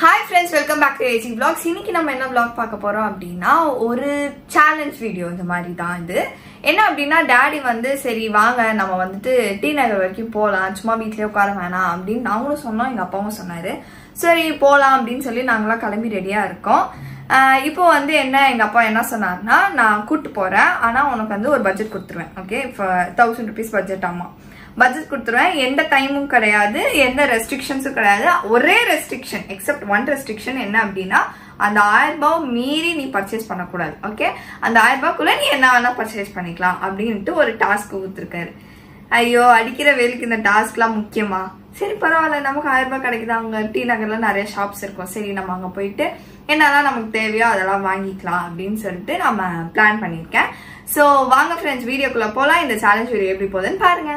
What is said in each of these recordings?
Hi friends, welcome back to AG Vlogs. இன்னைக்கு நம்ம என்ன vlog பார்க்க போறோம் அப்படினா ஒரு சேலஞ்ச் வீடியோ இந்த மாதிரி தான் இது. என்ன அப்படினா டாடி வந்து சரி வாங்க நம்ம வந்துட்டு டி நகர் வரைக்கும் போலாம், சும்மா வீட்லயே உட்கார வேணாம் அப்படின்னு நாங்களும் சொன்னோம், எங்க அப்பாவும் சொன்னாரு. சரி போலாம் அப்படின்னு சொல்லி நாங்களாம் கிளம்பி ரெடியா இருக்கோம். இப்போ வந்து என்ன எங்க அப்பா என்ன சொன்னார்னா, நான் கூட்டு போறேன், ஆனா உனக்கு வந்து ஒரு பட்ஜெட் கொடுத்துருவேன். Okay, 1000 rupees budget. ஆமா, பட்ஜெட் கொடுத்துருவேன். எந்த டைமும் கிடையாது, எந்த ரெஸ்ட்ரிக்ஷன்ஸும் கிடையாது. ஒரே ரெஸ்ட்ரிக்ஷன், எக்ஸப்ட் ஒன் ரெஸ்ட்ரிக்ஷன் என்ன அப்படின்னா, அந்த 1000 ரூபாய் மீறி நீ பர்ச்சேஸ் பண்ணக்கூடாது. ஓகே, அந்த 1000 ரூபாய்க்குள்ள நீ என்ன வேணா பர்ச்சேஸ் பண்ணிக்கலாம் அப்படின்ட்டு ஒரு டாஸ்க் கொடுத்துருக்காரு. ஐயோ, அடிக்கிற வேலைக்கு இந்த டாஸ்க்லாம் முக்கியமா? சரி பரவாயில்ல, நமக்கு 1000 ரூபாய் கிடைக்குது, அங்க டி நகர்ல நிறைய ஷாப்ஸ் இருக்கும், சரி நம்ம அங்க போயிட்டு என்னெல்லாம் நமக்கு தேவையோ அதெல்லாம் வாங்கிக்கலாம் அப்படின்னு சொல்லிட்டு நம்ம பிளான் பண்ணிருக்கேன். சோ வாங்க ஃப்ரெண்ட்ஸ், வீடியோக்குள்ள போலாம். இந்த சேலஞ்ச் வீடியோ எப்படி போகுதுன்னு பாருங்க.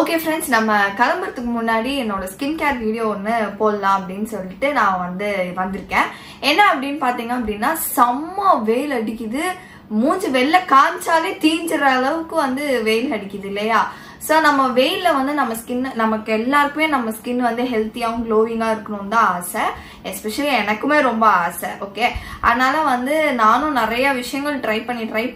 ஓகே ஃப்ரெண்ட்ஸ், நம்ம கிளம்புறதுக்கு முன்னாடி என்னோட ஸ்கின் கேர் வீடியோ ஒன்று போடலாம் அப்படின்னு சொல்லிட்டு நான் வந்திருக்கேன். என்ன அப்படின்னு பாத்தீங்க அப்படின்னா, செம்ம வெயில் அடிக்குது, மூஞ்சி வெள்ளை காமிச்சாலே தீஞ்சிற அளவுக்கு வந்து வெயில் அடிக்குது இல்லையா? ஸோ நம்ம வெயில்ல வந்து நம்ம ஸ்கின், நமக்கு எல்லாருக்குமே நம்ம ஸ்கின் வந்து ஹெல்த்தியாகவும் க்ளோவிங்கா இருக்கணும் தான் ஆசை. எஸ்பெஷலி எனக்குமே ரொம்ப ஆசை. ஓகே, அதனால வந்து நானும் நிறைய விஷயங்கள் ட்ரை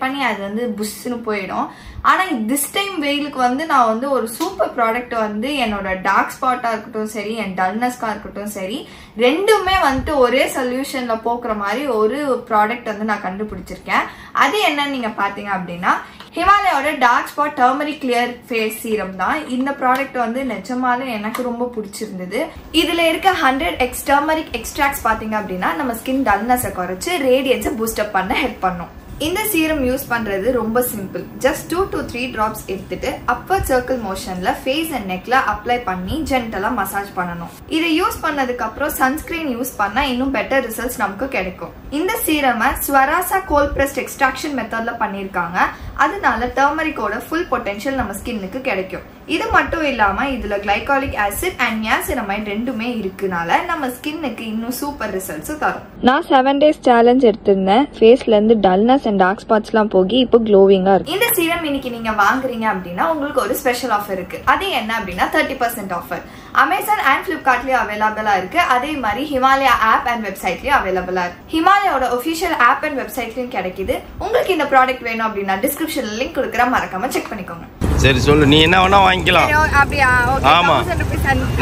பண்ணி அது வந்து புஷ்னு போயிடும். ஆனா திஸ் டைம் வெயிலுக்கு வந்து நான் வந்து ஒரு சூப்பர் ப்ராடக்ட் வந்து என்னோட டார்க் ஸ்பாட்டா இருக்கட்டும் சரி, என் டல்னஸ்கா இருக்கட்டும் சரி, ரெண்டுமே வந்துட்டு ஒரே சொல்யூஷன்ல போக்குற மாதிரி ஒரு ப்ராடக்ட் வந்து நான் கண்டுபிடிச்சிருக்கேன். அது என்னன்னு நீங்க பாத்தீங்க அப்படின்னா, ஹிமாலயோட dark spot turmeric clear face serum தான். இந்த ப்ராடக்ட் வந்து நிஜமாலே எனக்கு ரொம்ப பிடிச்சிருந்தது. இதுல இருக்க 100x டர்மரிக் எக்ஸ்ட்ராக்ட்ஸ் பாத்தீங்க அப்படின்னா நம்ம ஸ்கின் டல்னஸை குறைச்சு ரேடியன்ஸை பூஸ்டப் பண்ண ஹெல்ப் பண்ணும். இந்த சீரம் யூஸ் பண்றது ரொம்ப சிம்பிள். ஜஸ்ட் 2 to 3 drops எடுத்துட்டு அப்பர் சர்க்கிள் மோஷன்ல ஃபேஸ் அண்ட் நெக்ல அப்ளை பண்ணி ஜென்டலா மசாஜ் பண்ணணும். இதை யூஸ் பண்ணதுக்கு அப்புறம் சன்ஸ்கிரீன் யூஸ் பண்ணா இன்னும் பெட்டர் ரிசல்ட்ஸ் நமக்கு கிடைக்கும். இந்த சீரமை ஸ்வராசா கோல்ட் பிரஸ்ட் எக்ஸ்ட்ராக்ஷன் மெத்தட்ல பண்ணிருக்காங்க. அதனால டர்மரிக்கோட ஃபுல் பொட்டன்ஷியல் நம்ம ஸ்கின்னுக்கு கிடைக்கும். இது மட்டும் இல்லாம இதுல கிளைகாலிக் ஆசிட் அண்ட் நியாசினமைட் ரெண்டுமே இருக்குனால நம்ம ஸ்கின்னுக்கு இன்னும் சூப்பர் ரிசல்ட்ஸ் தரும். நான் 7 days சேலஞ்ச் எடுத்திருந்தேன். ஃபேஸ்ல இருந்து டல்னஸ் அண்ட் டார்க் ஸ்பாட்ஸ் எல்லாம் போகி இப்போ க்ளோவிங்கா இருக்கு. இந்த சீரம் இன்னைக்கு நீங்க வாங்குறீங்க அப்படின்னா உங்களுக்கு ஒரு ஸ்பெஷல் ஆஃபர் இருக்கு. அது என்ன அப்படின்னா 30% ஆஃபர். அமேசான் அண்ட் பிளிப்கார்ட்லயும் அவைலபிளா இருக்கு. அதே மாதிரி ஹிமாலயா ஆப் அண்ட் வெப்சைட்லயும் அவைலபிளா இருக்கு. ஹிமாலயோட ஒபிஷியல் ஆப் அண்ட் வெப்சைட்லயும் கிடைக்குது. உங்களுக்கு இந்த ப்ராடக்ட் வேணும் அப்படின்னா டிஸ்கிரிப்ஷன்ல லிங்க் கொடுக்குறேன், மறக்காம செக் பண்ணிக்கோங்க. சரி சொல்லு, நீ என்ன வேணா வாங்கிக்கலாம். ஆமா,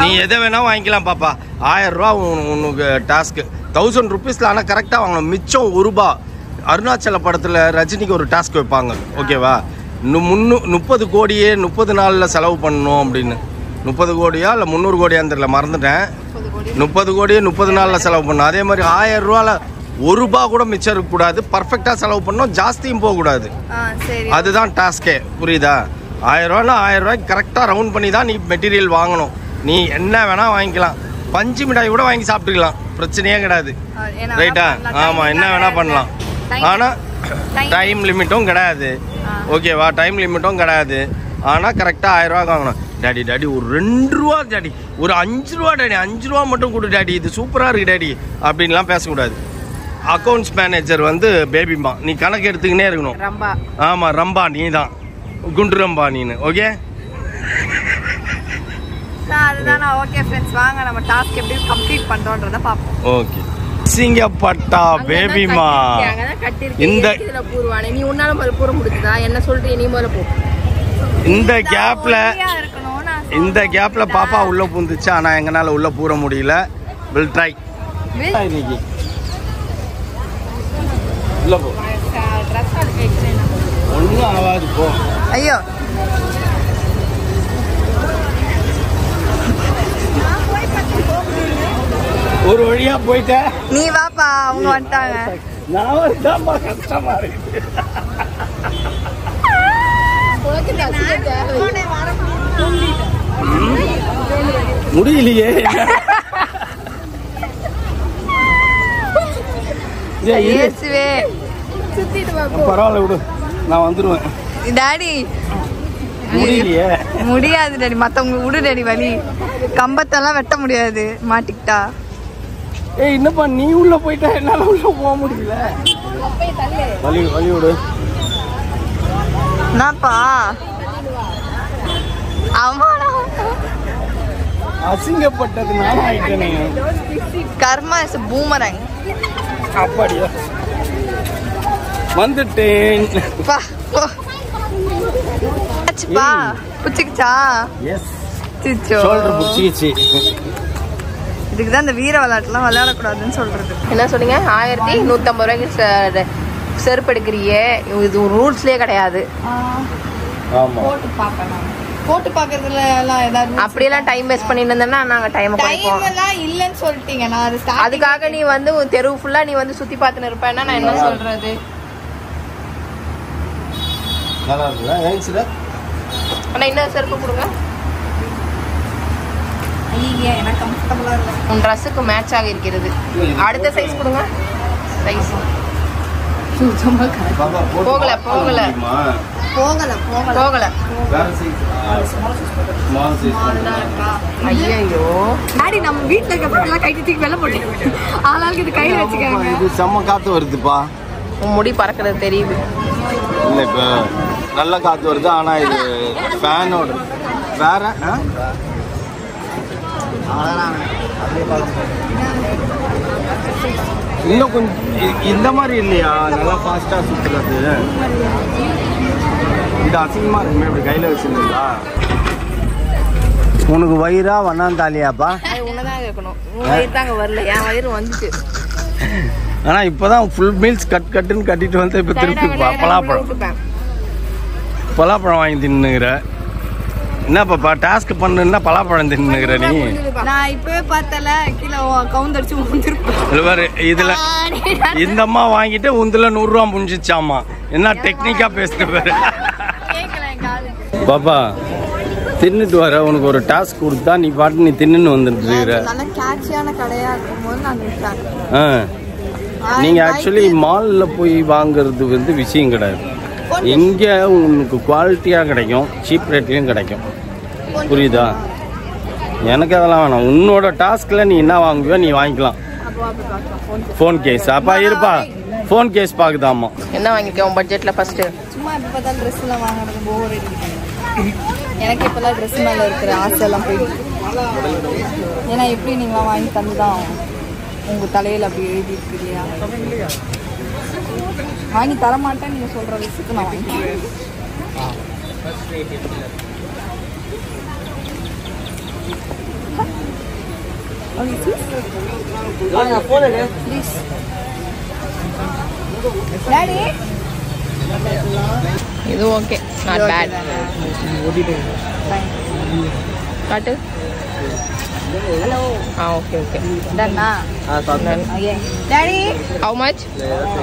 நீ எதை வேணா வாங்கிக்கலாம் பாப்பா. 1000 ரூபா உனக்கு டாஸ்க். 1000 rupeesல ஆனா கரெக்டா வாங்கணும். மிச்சம் 1 ரூபாய். அருணாச்சல படத்துல ரஜினிக்கு ஒரு டாஸ்க் வைப்பாங்க, ஓகேவா? 30 கோடியே 30 நாள்ல செலவு பண்ணணும் அப்படின்னு. 30 கோடியா இல்ல 300 கோடியான்னு தெரியல, மறந்துட்டேன். 30 கோடியே 30 நாள்ல செலவு பண்ணணும். அதே மாதிரி 1000 ரூபால 1 ரூபாய் கூட மிச்சம் இருக்கக்கூடாது. பர்ஃபெக்டா செலவு பண்ணணும், ஜாஸ்தியும் போகக்கூடாது. அதுதான் டாஸ்கே, புரியுதா? 1000 ரூபாய்னா 1000 ரூபாய்க்கு கரெக்டா ரவுண்ட் பண்ணி தான் நீ மெட்டீரியல் வாங்கணும். நீ என்ன வேணா வாங்கிக்கலாம். பஞ்சு மிட்டாய் கூட வாங்கி சாப்பிட்டுக்கலாம், பிரச்சனையே கிடையாது. ரைட்டா? ஆமா, என்ன வேணா பண்ணலாம். ஆனா டைம் லிமிட்டும் கிடையாது, ஓகேவா? டைம் லிமிட்டும் கிடையாது. ஆனா கரெக்டா 1000 ரூபாய் வாங்கணும். டாடி ஒரு 2 ரூபா டாடி, ஒரு 5 ரூபா டாடி, 5 ரூபா மட்டும் கொடு டாடி, இது சூப்பரா இருக்கு டாடி அப்படின்லாம் பேசக்கூடாது. அக்கௌண்ட்ஸ் மேனேஜர் வந்து பேபிமா, நீ கணக்கு எடுத்துக்கினே இருக்கணும். ஆமா, ரம்பா நீ தான், குண்டு ரம்பா நீனு. ஓகே, அதுதான். ஓகே ஃப்ரெண்ட்ஸ், வாங்க நம்ம டாஸ்க் எப்படி கம்ப்ளீட் பண்றோம்ன்றத பாப்போம். ஓகே, சிங்கப்பட்டா பேபிமா. இந்த நீ உன்னால பூர முடிச்சதா என்ன சொல்லிட்டு நீ முதல்ல போ. இந்த கேப்ல பாப்பா உள்ள பூந்துச்சு, ஆனா எங்கனால உள்ள பூர முடியல. Will try. இன்னைக்கு உள்ள போ, ஒண்ணும் ஆகாது, போ. ஐயோ, ஒரு வழியா போயிட்ட, நீ வாப்பா, அவங்க வந்துட்டாங்க. நான் வரதாமா, கஷ்டமா இருக்கு. முடியலையே. பரவாயில்ல விடு, நான் வந்துருவேன். டாடி முடியலையே. முடியாது டாடி, மத்தவங்க விடு டாடி. வலி கம்பத்தெல்லாம் வெட்ட முடியாது, மாட்டிக்கிட்டா. ஏய் என்னப்பா, நீ உள்ள போயிட்டா என்னால உள்ள போக முடியல. வலி விடு. என்னப்பா? ஆமா, அசிங்கப்பட்டதுனால ஆயிட்டேனே. கர்மா இஸ் பூமரங். அப்படியா வந்துட்டேன். பா பா புச்சிச்சா. S சிச்சோ shoulder புச்சிச்சு. இதுக்கு தான் இந்த வீர விளையாட்டுலாம் விளையாடக்கூடாதுன்னு சொல்றது. என்ன சொன்னீங்க? 1150 ரூபாய்க்கு செருப்பு எடுக்கிறியே, இது ரூல்ஸ்லயே கிடையாது. ஆமா போட்டு பார்க்கலாம். போட்டு பார்க்கறதுல எல்லாம் ஏதாவது அப்படியெல்லாம் டைம் வேஸ்ட் பண்ணிட்டு இருந்தேன்னா நாங்க டைம் குறைப்போம். டைம் எல்லாம் இல்லன்னு சொல்லிட்டீங்க. நான் அது அதுக்காக நீ வந்து தெருவு ஃபுல்லா நீ வந்து சுத்தி பார்த்துன்னு இருப்பேன்னா நான் என்ன சொல்றது? நல்லா இருக்குதா? ஏன் சார் ஆனா இன்னும் செருப்பு கொடுங்க. ஐயா எனக்கு கம்ஃபர்ட்டபிளா இல்ல. உன் ட்ரெஸ்ஸுக்கு மேட்ச் ஆகி இருக்கிறது. அடுத்த சைஸ் கொடுங்க. சைஸ் போகல போகல போகல போகல போகல. ஐயோ டாடி நம்ம வீட்ல இருக்கப்பலாம் கை தூக்கி வெல்ல போட்டு ஆளாளுக்கு இது கையில வச்சுக்காங்க. இது செம்ம காத்து வருதுப்பா. உன் முடி பறக்கிறது தெரியுது. இல்ல இப்ப நல்ல காத்து வருது. ஆனா இது ஃபேனோட வேற இன்னும் கொஞ்சம் இந்த மாதிரி இல்லையா? நல்லா ஃபாஸ்டா சுத்துறது. இது அசிங்கமா இருக்குமே இப்படி கையில வச்சிருந்தீங்களா? உனக்கு வயிறா வண்ணாந்தாலியாப்பா? உன்னதான் கேட்கணும். உன் வயிறு தாங்க வரல, என் வயிறு வந்துச்சு. ஆனா இப்பதான் ஃபுல் மீல்ஸ் கட்டுன்னு கட்டிட்டு வந்து இப்ப திருப்பி பலாப்பழம் வாங்கி தின்னுங்கிற. என்ன பாப்பா டாஸ்க் பண்ணுன்னா பலாப்பழம் தின்னுங்கிற நீ? நான் இப்பவே பார்த்தல கிலோ கவுந்தடிச்சு வந்துருப்பேன். இதுல இந்த அம்மா வாங்கிட்டு உந்துல 100 ரூபா முடிஞ்சிச்சாமா. என்ன டெக்னிக்கா பேசுற பாரு. பாப்பா தின்னுட்டு வர உனக்கு ஒரு டாஸ்க் கொடுத்தா நீ பாட்டு நீ தின்னு வந்துட்டு இருக்கிற. நல்ல கேட்சியான கடையா இருக்கும்போது நான் நிறுத்தேன். நீங்க ஆக்சுவலி மால்ல போய் வாங்குறது வந்து விஷயம் கிடையாது. இங்க உனக்கு குவாலிட்டியா கிடைக்கும், சீப் ரேட்லயும் கிடைக்கும். புரியுதா? எனக்கு அதெல்லாம் வேணாம். உன்னோட டாஸ்க்ல நீ என்ன வாங்குவியோ நீ வாங்கிக்கலாம். ஃபோன் கேஸ் அப்பா இருப்பா. ஃபோன் கேஸ் பாக்குதாமா. என்ன வாங்கிக்க உன் பட்ஜெட்ல ஃபர்ஸ்ட்? சும்மா எப்ப பார்த்தாலும் ட்ரெஸ் எல்லாம் வாங்குறது போர் அடிக்குது. எனக்கு இப்பெல்லாம் ட்ரெஸ் மேல இருக்கிற ஆசை எல்லாம் போயிடுச்சு. ஏன்னா எப்படி நீங்க வாங்கி தந்துதான் உங்க தலையில அப்படி எழுதி இருக்கு இல்லையா? வாங்கி தர மாட்டேன் நீங்க சொல்ற விஷயத்துக்கு நான் வாங்கிக்கிறேன். இது ஓகே, நாட் பேட். காட்டு. ஹலோ. Okay okay. டன்னா. ஓகே. Daddy how much?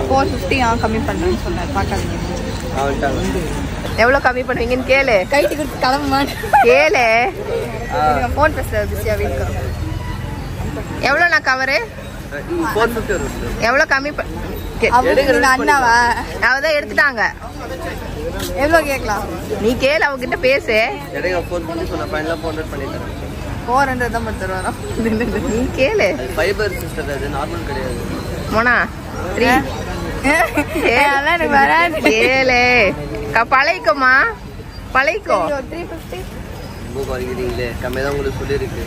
450 கம்மி பண்றேன்னு சொன்னார். பார்க்காதீங்க. எவ்வளவு கம்மி பண்ணுவீங்கன்னு கேளு. கைட்டு கொடுத்து கிளம்புமா கேளு. ஃபோன் பேசுறது பிஸியா வீட்டுக்கு. எவ்வளோ நான் கவரு? 450 வரும். எவ்வளோ கம்மி அண்ணாவா? அவதான் எடுத்துட்டாங்க. எவ்வளவு கேட்கலாம்? நீ கேளு, அவகிட்ட பேசு. 400 தான் பத்து வரும். நீ கேளு. ஃபைபர் சிஸ்டர், அது நார்மல் கிடையாது. மோனா 3 அதெல்லாம் எனக்கு வராது. கேளு. பழைக்குமா? பழைக்கோ. 350 ரொம்ப குறைக்கிறீங்களே, கம்மியாக தான் உங்களுக்கு சொல்லியிருக்கு.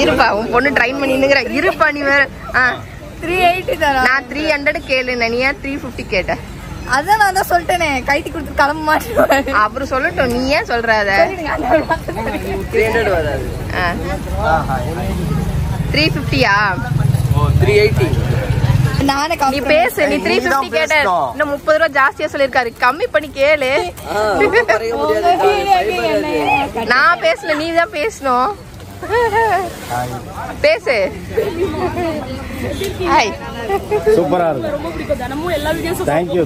இருப்பா, உன் பொண்ணு ட்ரைன் பண்ணினுங்கிற. இருப்பா நீ வேற. 380 தரேன். நான் 300 கேளு. நீ ஏன் 350 கேட்ட? அதான் நான் தான் சொல்லிட்டேனே, கைட்டி கொடுத்து கிளம்ப மாட்டேன். அப்புறம் சொல்லட்டும், நீ ஏன் சொல்ற அத? 300 வராது. 350யா? 380. நானே நீ பேசு. நீ 350 கேட்ட. இன்னும் 30 ரூபா ஜாஸ்தியா சொல்லிருக்காரு. கம்மி பண்ணி கேளு. நான் பேசல, நீ தான் பேசணும். பேசு. ஹாய். சூப்பரா இருக்கு. ரொம்ப பிடிக்கும். தினமும் எல்லா videos. Thank you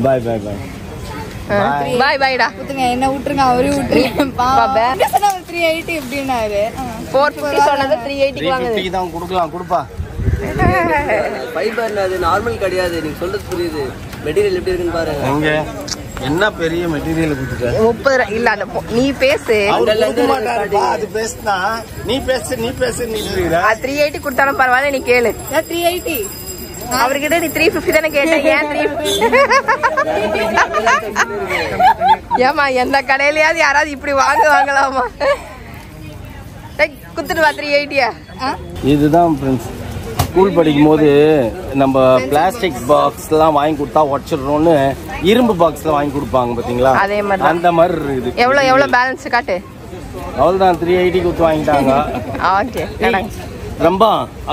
bye bye bye. Bye பாய்டா. விட்டுங்க, என்ன விட்டுருங்க, அவரே விட்டுருங்க. 380 எப்படின்னாரு. 450 சொன்னது 380 வாங்குது. 350 தான் கொடுக்கலாம். கொடுப்பா. ஃபைபர் அது நார்மல் கிடையாது. நீங்க சொல்றது புரியுது. மெட்டீரியல் எப்படி இருக்குன்னு பாருங்க. எங்க என்ன பெரிய மெட்டீரியல் கொடுத்துட்ட? 30 இல்ல, அந்த நீ பேசு. அது பேசுனா நீ பேசு 380 கொடுத்தாலும் பரவாயில்ல, நீ கேளு. 380 அவர்கிட்ட நீ 350 தானே கேட்ட. ஏன் 350? ஏமா எந்த கடையிலயாவது யாராவது இப்படி வாங்கலாமா? குத்துட்டு வா 380. இதுதான் ஃப்ரெண்ட்ஸ் ஸ்கூல் படிக்கும் போது நம்ம பிளாஸ்டிக் பாக்ஸ்லாம் வாங்கி கொடுத்தா உடச்சிடுறோம்னு இரும்பு பாக்ஸ்ல வாங்கி கொடுப்பாங்க பாத்தீங்களா? அதே மாதிரி அந்த மாதிரி இருக்குது. எவ்வளவு பேலன்ஸ் காட்டு. அவ்வளவுதான் 380 கொடுத்து வாங்கிட்டாங்க. ஓகே ரொம்ப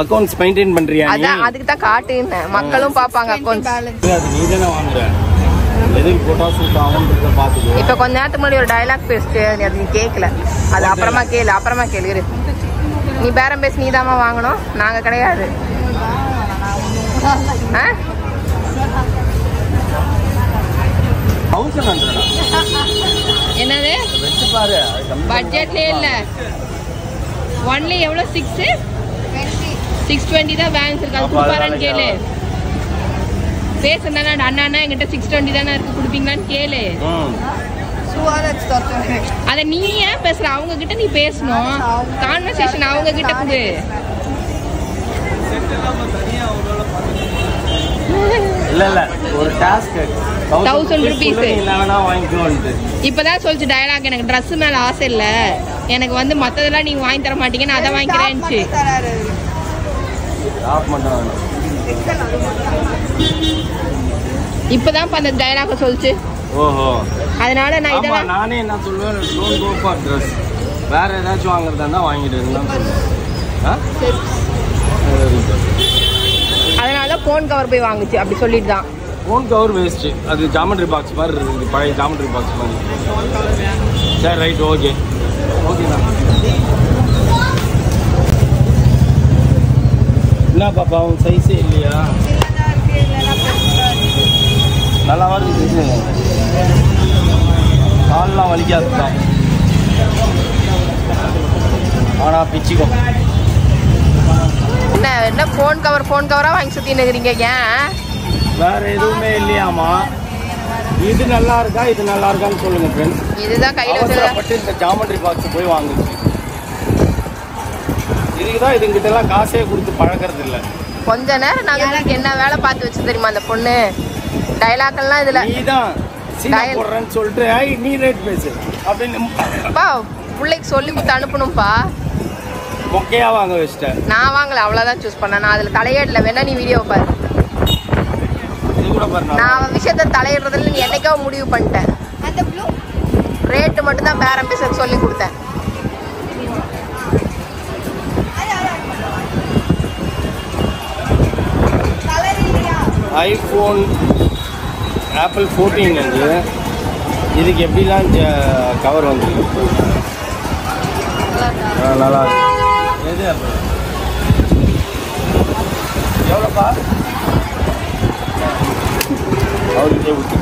அக்கவுண்ட்ஸ் மெயின்டைன் பண்றியா? அதான் அதுக்கு தான் காட்டுன்னு மக்களும் பாப்பாங்க அக்கவுண்ட்ஸ். அது நீ தானே வாங்குற. எதுக்கு போட்டா சூட் ஆகும்ன்றத பாத்துக்கோ. இப்ப கொஞ்ச நேரத்துக்கு முன்னாடி ஒரு டயலாக் பேசிட்டு அது நீ கேட்கல. அது அப்புறமா கேளு. நீ பேரம் பேசி நீதாமா வாங்கணும், நாங்க கிடையாது. என்னது பட்ஜெட்லயே இல்ல. ஒன்லி எவ்வளவு 620 தான் பேலன்ஸ் இருக்கு. அது கொடுப்பாரான்னு கேளு. பேசுனா அண்ணா என்கிட்ட 620 தானே இருக்கு, கொடுப்பீங்களான்னு கேளு. அத நீ ஏன் பேசுற? அவங்க கிட்ட நீ பேசணும். கான்வர்சேஷன் அவங்க கிட்ட கொடு. இல்ல ஒரு டாஸ்க் 1000 rupees இல்லனா வாங்கிக்கோன்னு. இப்பதான் சொல்லிச்சு டயலாக். எனக்கு Dress மேல ஆசை இல்ல, எனக்கு வந்து மத்ததெல்லாம் நீங்க வாங்கி தர மாட்டீங்க, நான் அதை வாங்கிக்கிறேன்ச்சு. இப்பதான் அந்த டயலாக சொல்லிச்சு. ஓஹோ, அதனால நான் இதெல்லாம் நானே என்ன சொல்லுவேன், டோன்ட் கோ ஃபார் Dress, வேற ஏதாச்சும் வாங்குறதா இருந்தா வாங்கிடுன்னு சொல்லுவேன். அதனால போன் கவர் போய் வாங்குச்சு. அப்படி சொல்லிட்டு தான். Phone cover waste. அது ஜாமெட்ரி பாக்ஸ் மாதிரி இருக்குது, பழைய ஜாமெட்ரி பாக்ஸ் மாதிரி. சரி ரைட், ஓகே தான். என்ன பாப்பா உன் சைஸே இல்லையா? நல்லா வருது. கால்லாம் வலிக்காதுதான், ஆனா பிச்சுக்கும். என்ன போன் கவரா வாங்கி சுத்தி நிக்கிறீங்க? ஏன் வேற எதுவுமே இல்லையாமா? இது நல்லா இருக்கா, இது நல்லா இருக்கான்னு சொல்லுங்க ஃப்ரெண்ட்ஸ். இதுதான் கையில அவசரப்பட்டு இந்த ஜாமெட்ரி பாக்ஸ் போய் வாங்குச்சு. இதுக்குதான் இதுங்கிட்ட எல்லாம் காசே கொடுத்து பழக்கிறது இல்ல. கொஞ்ச நேரம் நாங்க என்ன வேலை பார்த்து வச்சு தெரியுமா அந்த பொண்ணு? டயலாக் எல்லாம் இதுல நீதான் சீனா போடுறேன்னு சொல்லிட்டு நீ ரேட் பேசு அப்படின்னு பிள்ளைக்கு சொல்லி கொடுத்து அனுப்பணும்பா. மொக்கையா வாங்க வச்சிட்டேன். நான் வாங்கல, அவ்வளவுதான் சூஸ் பண்ணேன். நான் அதுல தலையிடல. வேணா நீ வீடியோ பாரு. நான் விஷயத்த தலையிடுறதுல நீ என்னைக்கோ முடிவு பண்ணிட்டேன். ரேட்டு மட்டும் தான் பேரம் பேச சொல்லி கொடுத்தேன். ஐபோன் ஆப்பிள் 14 வந்து இதுக்கு எப்படிலாம் கவர் வந்துருக்கு. நல்லா இருக்கு. எது எவ்வளோப்பா? அவருக்கே ஊற்றி.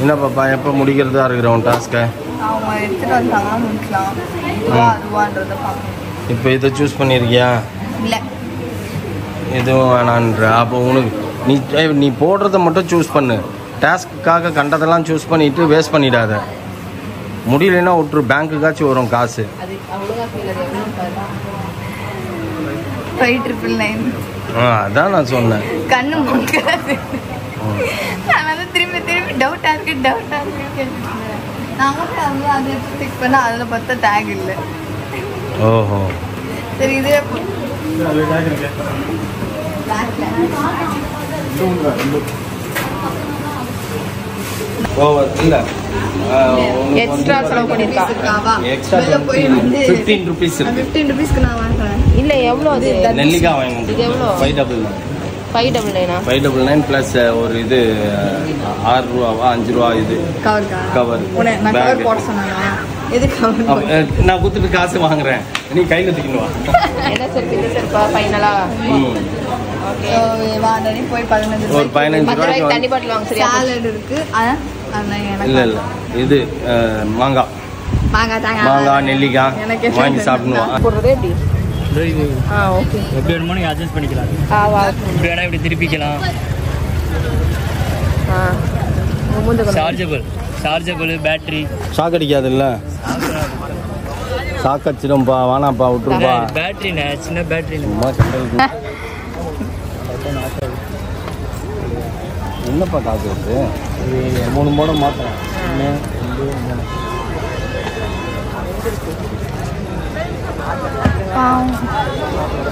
என்ன பாப்பா, எப்போ முடிக்கிறதா இருக்கிற உன் டாஸ்க்கை? அவங்க எடுத்துட்டு வந்தாங்கன்னா முடிக்கலாம். அதுவான்றத பார்க்கணும். இப்போ இதை சூஸ் பண்ணியிருக்கியா? இல்லை, எதுவும் வேணான்ற. அப்போ உனக்கு நீ போடுறத மட்டும் சூஸ் பண்ணு. டாஸ்க்குக்காக கண்டதெல்லாம் சூஸ் பண்ணிட்டு வேஸ்ட் பண்ணிடாத. முடியலன்னா விட்டுரு, பேங்க்குக்காச்சும் வரும் காசு. 5,999. அதான் நான் சொன்னேன். கண்ணு முக்காது. நான் வந்து திரும்பி டவுட்டா இருக்கு. நான் வந்து அதை செக் பண்ண அதில் பார்த்தா டேக் இல்லை. ஓஹோ, சரி இதே இல்லை எக்ஸ்ட்ரா செலவு பண்ணிருக்கா. எக்ஸ்ட்ரா 15 rupees இருக்கு. 15 rupeesக்கு நான் வாங்குறேன். இல்ல எவ்வளவு அது? நெல்லிக்காய் வாங்க. இது எவ்வளவு? 599. 599 பிளஸ் ஒரு இது 6 ரூபாவா 5 ரூபா இது கவர். நான் கவர் போட சொன்னேன். எது கவர்? நான் குத்துட்டு காசு வாங்குறேன், நீ கையில தூக்கிட்டு வா. என்ன செருப்பு? இந்த செருப்பா ஃபைனலா? ஓகே, வாடனே போய் 15 ஒரு 15 ரூபாய்க்கு தண்ணி பாட்டில் வாங்க. சரியா? சாலட் இருக்கு. இல்ல இது மாங்காய் நெல்லிக்காய் வாங்கி சாப்பிடணும். போடுறது எப்படி? ஓகே, எப்படி வேணுமோ நீங்கள் அட்ஜஸ்ட் பண்ணிக்கலாம். இப்படி வேணா இப்படி திருப்பிக்கலாம். Chargeable battery. ஷாக் அடிக்காதுல்ல? ஷாக் அடிச்சிடும்பா, வேணாப்பா விட்டுருப்பா. பேட்டரிண்ணே, சின்ன பேட்டரி. என்னப்பா காசு வருது? 3 மாடல் மாத்திரம். 1 2 3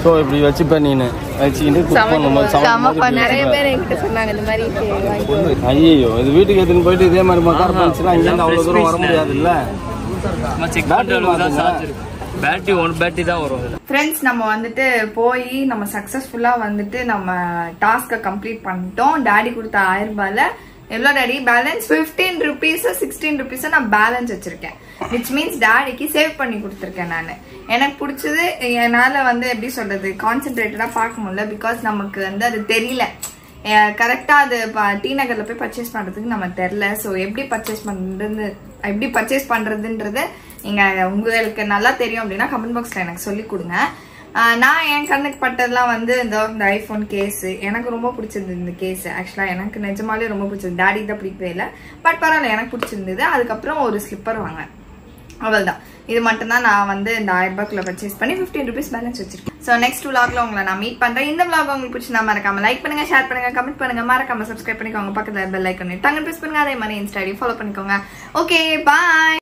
ஸோ இப்படி வச்சுப்பேன் நீ வச்சுக்கிட்டு குக் பண்ணும்போது நிறைய பேர் என்கிட்ட சொன்னாங்க இந்த மாதிரி. ஐயோ இது வீட்டுக்கு எடுத்துன்னு போயிட்டு இதே மாதிரி மக்கார் பண்ணிச்சுன்னா இங்கேருந்து அவ்வளோ தூரம் வர முடியாது இல்லை. பேட்டரி 1 பேட்டரி தான் வரும். ஃப்ரெண்ட்ஸ் நம்ம வந்துட்டு போய் நம்ம சக்சஸ்ஃபுல்லா வந்துட்டு நம்ம டாஸ்கை கம்ப்ளீட் பண்ணிட்டோம். டாடி கொடுத்த 1000 ரூபாயில எவ்வளோ டாடி பேலன்ஸ் 15 rupees 16 rupees நான் பேலன்ஸ் வச்சிருக்கேன். விச் மீன்ஸ் டாடிக்கு சேவ் பண்ணி கொடுத்துருக்கேன். நான் எனக்கு பிடிச்சது என்னால வந்து எப்படி சொல்றது கான்சென்ட்ரேட்டடா பார்க்க முடியல. பிகாஸ் நமக்கு வந்து அது தெரியல கரெக்டா அது டி நகர்ல போய் பர்ச்சேஸ் பண்றதுக்கு நம்ம தெரியல. ஸோ எப்படி பர்ச்சேஸ் பண்றதுன்றது நீங்க உங்களுக்கு நல்லா தெரியும் அப்படின்னா கமெண்ட் பாக்ஸ்ல எனக்கு சொல்லி கொடுங்க. நான் என் கண்ணுக்கு பட்டதெல்லாம் வந்து இந்த ஐபோன் கேஸ் எனக்கு ரொம்ப பிடிச்சிருந்தது. இந்த கேஸ் ஆக்சுவலா எனக்கு நிஜமாலே ரொம்ப பிடிச்சிருந்தது. டாடி தான் பிடிக்கவே இல்லை, பட் பரவாயில்ல எனக்கு பிடிச்சிருந்தது. அதுக்கப்புறம் ஒரு ஸ்லிப்பர் வாங்கினேன், அவ்வளவுதான். இது மட்டும் தான் நான் வந்து இந்த 1000 ரூபாய்க்குள்ள பர்ச்சேஸ் பண்ணி 15 rupees பேலன்ஸ் வச்சிருக்கேன். ஸோ நெக்ஸ்ட் vlogல உங்களை நான் மீட் பண்றேன். இந்த vlog உங்களுக்கு பிடிச்சிருந்தா மறக்காம லைக் பண்ணுங்க, ஷேர் பண்ணுங்க, கமெண்ட் பண்ணுங்க, மறக்காம சப்ஸ்கிரைப் பண்ணிக்கோங்க. பக்கத்துல பெல் ஐகான் டங்கு பிரஸ் பண்ணுங்க. அதே மாதிரி இன்ஸ்டா ஐடி ஃபாலோ பண்ணிக்கோங்க. ஓகே, பாய்.